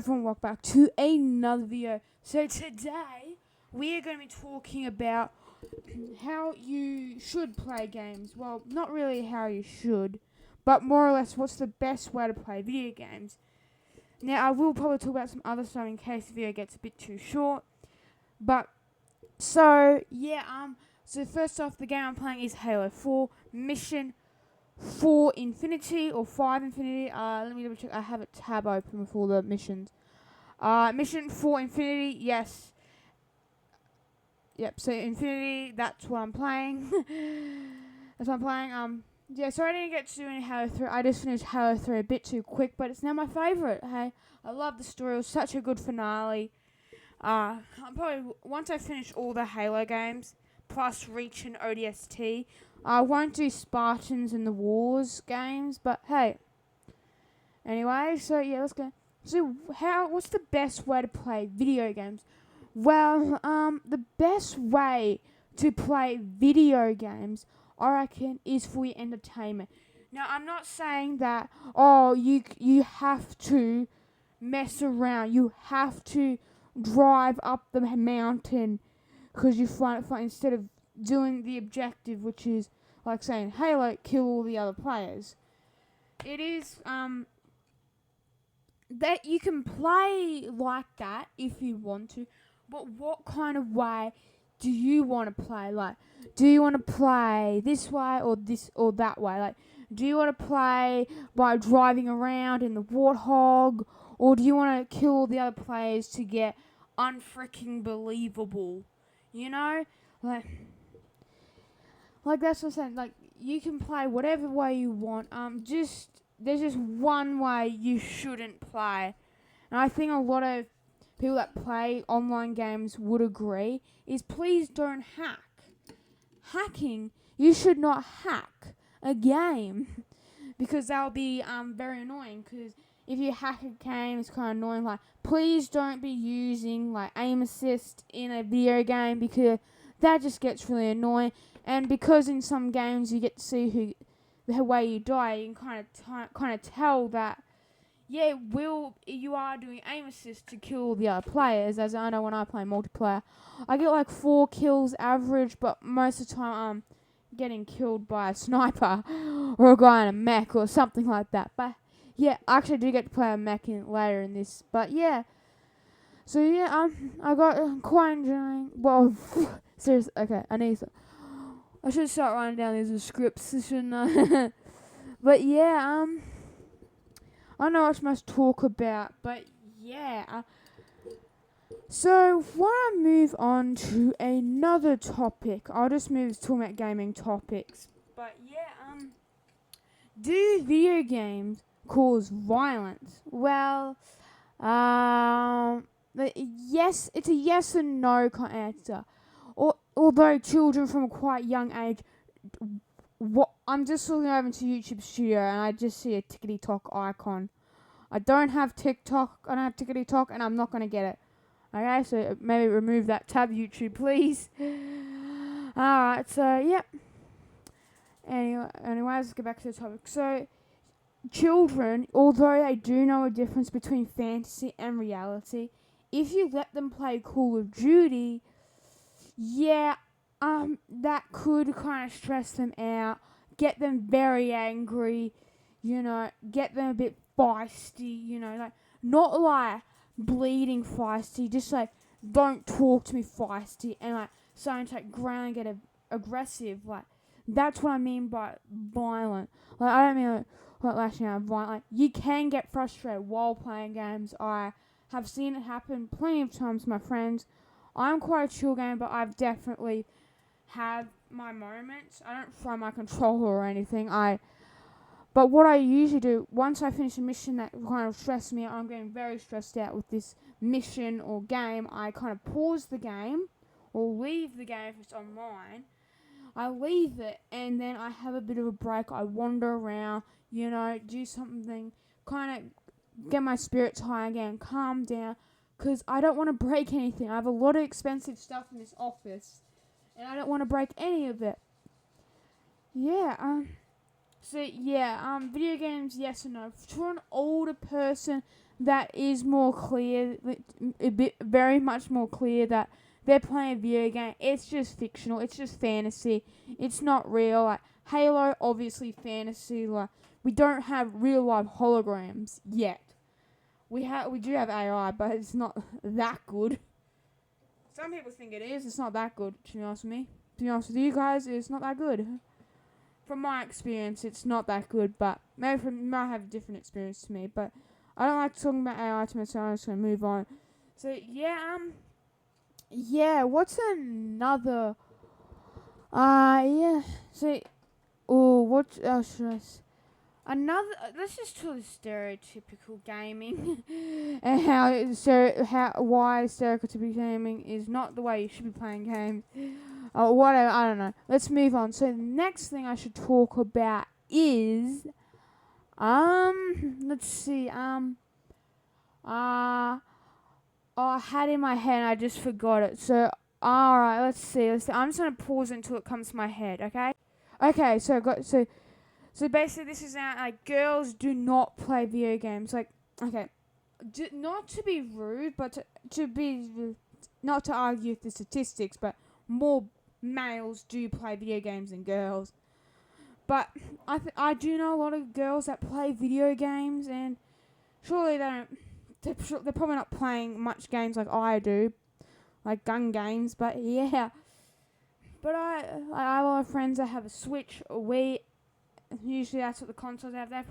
everyone, welcome back to another video. So today we are going to be talking about how you should play games. Well, not really how you should, but more or less what's the best way to play video games. Now I will probably talk about some other stuff in case the video gets a bit too short. But so first off, the game I'm playing is Halo 4 Mission 4 Infinity or 5 Infinity. Let me double check. I have a tab open with all the missions. Mission 4 Infinity, yes. Yep, so Infinity, that's what I'm playing. That's what I'm playing. Yeah, so I didn't get to do any Halo 3. I just finished Halo 3 a bit too quick, but it's now my favourite. Hey, I love the story. It was such a good finale. I'm probably, once I finish all the Halo games, plus Reach and ODST, I won't do Spartans and the Wars games, but hey. Anyway, so yeah, let's go. So what's the best way to play video games? Well, the best way to play video games, I reckon, is for your entertainment. Now, I'm not saying that, you have to mess around. You have to drive up the mountain because you find it fun instead of doing the objective, which is like saying, hey, like, kill all the other players. It is, that you can play like that if you want to, but what kind of way do you want to play? Like, do you want to play this way or this or that way? Like, do you want to play by driving around in the Warthog, or do you want to kill all the other players to get unfreaking believable? You know, like that's what I'm saying. Like, you can play whatever way you want. There's just one way you shouldn't play, and I think a lot of people that play online games would agree, is please don't hack. Hacking, you should not hack a game because that'll be very annoying, because if you hack a game, it's kind of annoying. Like, please don't be using like aim assist in a video game because that just gets really annoying. And because in some games you get to see the way you die, you can kind of tell that, yeah, you are doing aim assist to kill the other players. As I know when I play multiplayer, I get like 4 kills average, but most of the time I'm getting killed by a sniper or a guy in a mech or something like that. But yeah, I actually do get to play a mech later in this. But yeah, so yeah, I got quite enjoying. Well, seriously, okay, I should start writing down these scripts, shouldn't I? But yeah, I don't know what much to talk about, but yeah. So, why don't I move on to another topic? I'll just move to talking about gaming topics. But yeah, do video games cause violence? Well, yes, it's a yes and no kind of answer. Although children from a quite young age, I'm just looking over into YouTube Studio and I just see a TikTok icon. I don't have TikTok, and I'm not going to get it. Okay, so maybe remove that tab, YouTube, please. Alright, so, yep. Anyways, let's get back to the topic. So, children, although they do know a difference between fantasy and reality, if you let them play Call of Duty, yeah, that could kind of stress them out, get them very angry, get them a bit feisty, like, not like bleeding feisty, just like, don't talk to me feisty, and like, starting to like ground and get aggressive, like, that's what I mean by violent. Like, I don't mean like lashing out violent. Like, you can get frustrated while playing games. I have seen it happen plenty of times with my friends. I'm quite a chill gamer, but I've definitely had my moments. I don't throw my controller or anything. But what I usually do, once I finish a mission that kind of stresses me out, I'm getting very stressed out with this mission or game, I kind of pause the game, or leave the game if it's online. I leave it, and then I have a bit of a break. I wander around, do something, kind of get my spirits high again, calm down, because I don't want to break anything. I have a lot of expensive stuff in this office, and I don't want to break any of it. Yeah, video games, yes or no. For an older person, that is more clear, very much more clear that they're playing a video game. It's just fictional. It's just fantasy. It's not real. Like Halo, obviously fantasy. Like we don't have real life holograms yet. We do have AI, but it's not that good. Some people think it is. It's not that good. To be honest with me, to be honest with you guys, it's not that good. From my experience, it's not that good. But maybe you might have a different experience to me. But I don't like talking about AI to myself. I'm just gonna move on. So yeah. What's another? Yeah. So, what else should I? Another. Let's just talk stereotypical gaming, and why stereotypical gaming is not the way you should be playing games. Or whatever. I don't know. Let's move on. So the next thing I should talk about is let's see. I had it in my head and I just forgot it. So, alright, let's see. I'm just gonna pause until it comes to my head, okay? Okay, so basically this is like girls do not play video games. Like, okay, not to be rude, but to be not to argue with the statistics, but more males do play video games than girls. But I do know a lot of girls that play video games, and surely they don't. They're probably not playing much games like I do, like gun games. But yeah, but I have a lot of friends that have a Switch, a Wii. Usually that's what the consoles have. They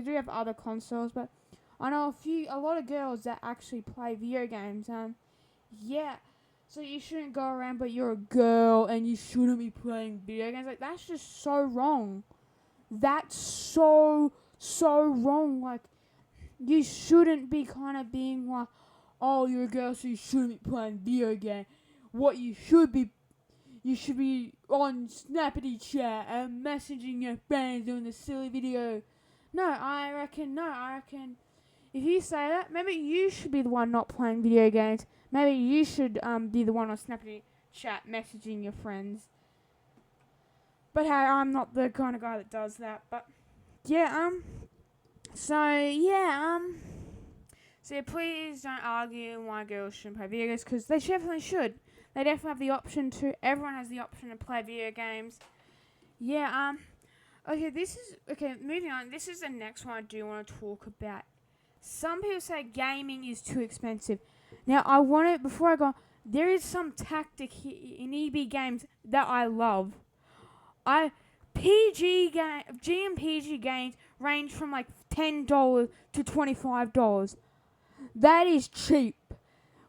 do have other consoles, but I know a lot of girls that actually play video games. Yeah. So you shouldn't go around, but you're a girl and you shouldn't be playing video games. Like that's just so wrong. That's so wrong. Like you shouldn't be kind of being like, oh, you're a girl, so you shouldn't be playing video game. What you should be on Snappity Chat and messaging your friends doing the silly video. I reckon if you say that, maybe you should be the one not playing video games. Maybe you should be the one on Snappity Chat messaging your friends. But hey, I'm not the kind of guy that does that. But yeah, so please don't argue why girls shouldn't play video games, because they definitely should. They definitely have the option to. Everyone has the option to play video games. Yeah. Okay. Moving on. This is the next one I do want to talk about. Some people say gaming is too expensive. Now, before I go, there is some tactic in EB games that I love. G and PG games range from like $10 to $25. That is cheap.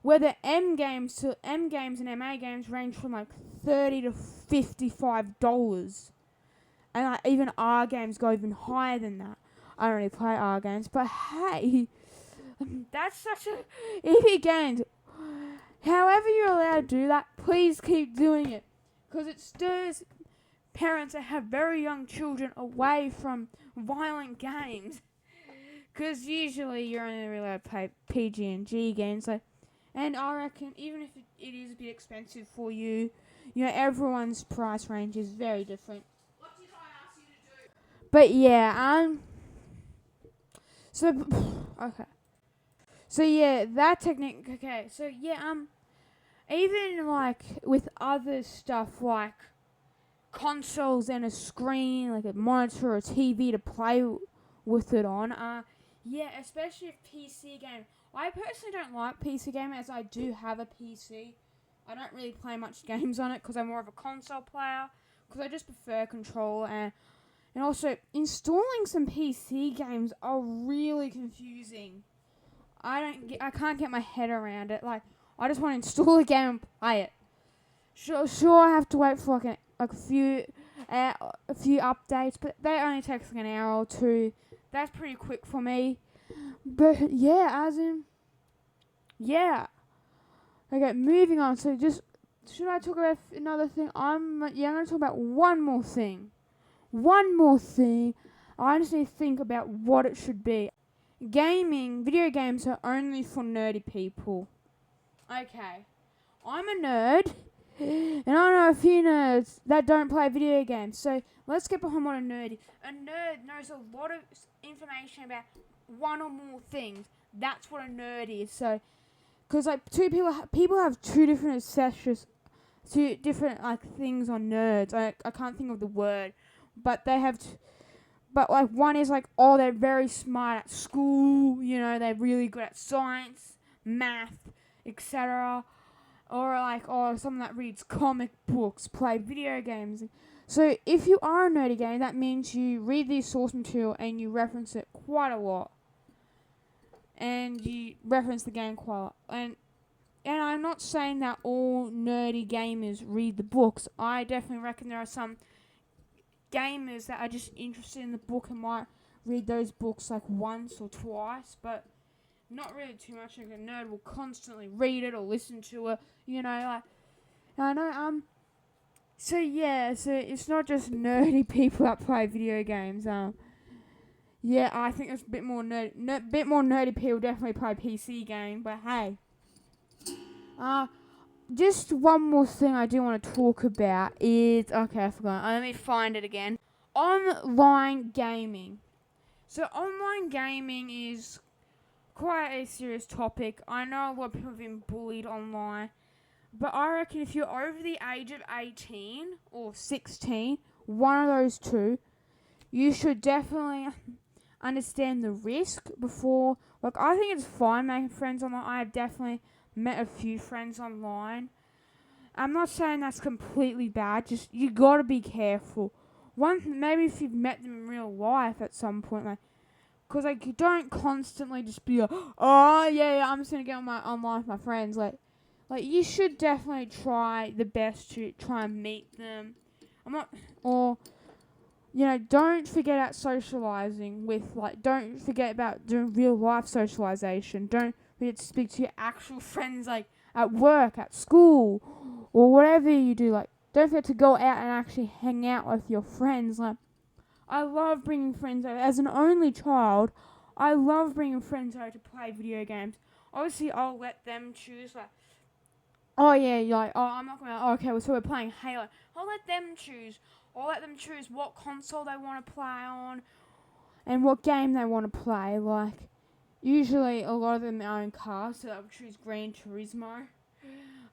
Where the M games and MA games range from like $30 to $55. And like even R games go even higher than that. I don't really play R games, but hey, that's such a EB games. However you're allowed to do that, please keep doing it, because it stirs parents that have very young children away from violent games. Because usually you're only really allowed to play PG and G games, and I reckon even if it is a bit expensive for you, everyone's price range is very different. What did I ask you to do? But yeah, okay. So yeah, that technique. Okay, so yeah, even like with other stuff like consoles and a screen, like a monitor or a TV to play with it on. Yeah, especially if PC game. I personally don't like PC game, as I do have a PC. I don't really play much games on it because I'm more of a console player, because I just prefer controller, and also installing some PC games are really confusing. I can't get my head around it. Like, I just want to install a game and play it. Sure, I have to wait for like a few updates, but they only take like an hour or two. That's pretty quick for me. But yeah, Okay, moving on. So should I talk about another thing? I'm going to talk about one more thing. I just need to think about what it should be. Video games are only for nerdy people. Okay, I'm a nerd, and I know a few nerds that don't play video games. So let's get behind what a nerd is. A nerd knows a lot of information about one or more things. That's what a nerd is. So, because like people have two different obsessions, two different like things on nerds. I can't think of the word, but they have. But like one is like, oh, they're very smart at school. You know, they're really good at science, math, etc. Or like, oh, someone that reads comic books, play video games. So if you are a nerdy gamer, that means you read the source material and you reference it quite a lot. And you reference the game quite a lot. And I'm not saying that all nerdy gamers read the books. I definitely reckon there are some gamers that are just interested in the book and might read those books like once or twice, but not really too much. Like a nerd will constantly read it or listen to it, you know, like, I know, so yeah, so it's not just nerdy people that play video games, yeah, I think there's a bit more nerdy people definitely play PC game, but hey, just one more thing I do want to talk about is, okay, I forgot, let me find it again, online gaming. So online gaming is quite a serious topic. I know a lot of people have been bullied online, but I reckon if you're over the age of 18 or 16, one of those two, you should definitely understand the risk before. Like, I think it's fine making friends online. I have definitely met a few friends online. I'm not saying that's completely bad, just you gotta be careful. Maybe if you've met them in real life at some point, like, because like you don't constantly just be like, oh yeah, I'm just gonna get online with my friends. Like you should definitely try the best to try and meet them. Don't forget about socializing with don't forget about doing real life socialization. Don't forget to speak to your actual friends like at work, at school, or whatever you do. Like, don't forget to go out and actually hang out with your friends. Like, I love bringing friends over. As an only child, I love bringing friends over to play video games. Obviously, I'll let them choose. Like, oh yeah, you're like, oh, I'm not gonna. Oh, okay, well, so we're playing Halo. I'll let them choose. I'll let them choose what console they want to play on, and what game they want to play. Like, usually a lot of them own cars, so they'll choose Gran Turismo.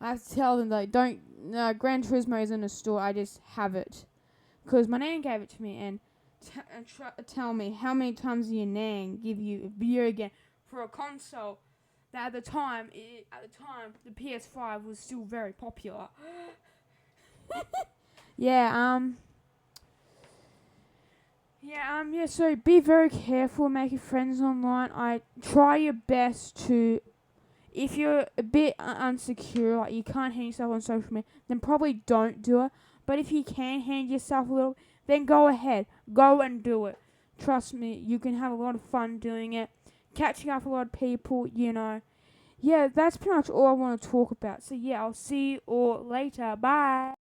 I have to tell them don't. Gran Turismo isn't a store. I just have it because my nan gave it to me, and tell me how many times did your nan give you a video game for a console that at the time the PS5 was still very popular. So be very careful making friends online. I try your best to, if you're a bit unsecure, like you can't hand yourself on social media, then probably don't do it. But if you can hand yourself a little, then go ahead. Go and do it. Trust me, you can have a lot of fun doing it. Catching up with a lot of people, you know. Yeah, that's pretty much all I want to talk about. So yeah, I'll see you all later. Bye.